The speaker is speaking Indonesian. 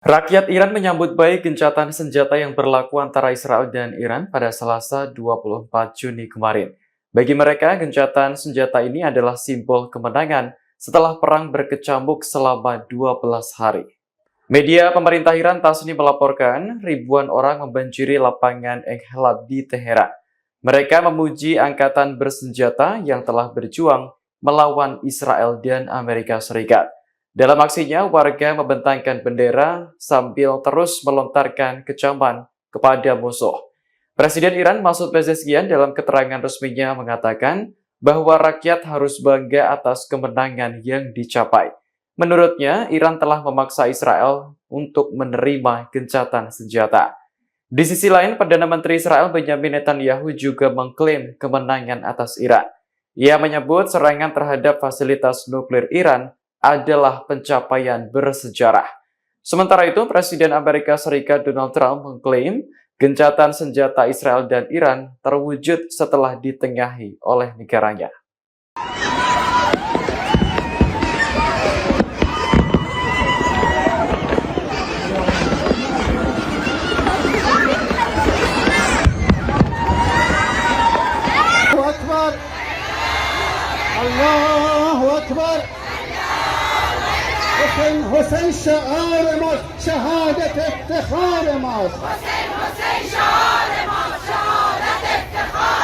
Rakyat Iran menyambut baik gencatan senjata yang berlaku antara Israel dan Iran pada Selasa 24 Juni kemarin. Bagi mereka, gencatan senjata ini adalah simbol kemenangan setelah perang berkecamuk selama 12 hari. Media pemerintah Iran Tasnim melaporkan ribuan orang membanjiri lapangan Enghelab di Teheran. Mereka memuji angkatan bersenjata yang telah berjuang melawan Israel dan Amerika Serikat. Dalam aksinya, warga membentangkan bendera sambil terus melontarkan kecaman kepada musuh. Presiden Iran Masoud Pezeshkian dalam keterangan resminya mengatakan bahwa rakyat harus bangga atas kemenangan yang dicapai. Menurutnya, Iran telah memaksa Israel untuk menerima gencatan senjata. Di sisi lain, Perdana Menteri Israel Benjamin Netanyahu juga mengklaim kemenangan atas Iran. Ia menyebut serangan terhadap fasilitas nuklir Iran adalah pencapaian bersejarah. Sementara itu, Presiden Amerika Serikat Donald Trump mengklaim gencatan senjata Israel dan Iran terwujud setelah ditengahi oleh negaranya. Allahu Akbar. حسین شعار ماست، شهادت افتخار ماست. حسین شعار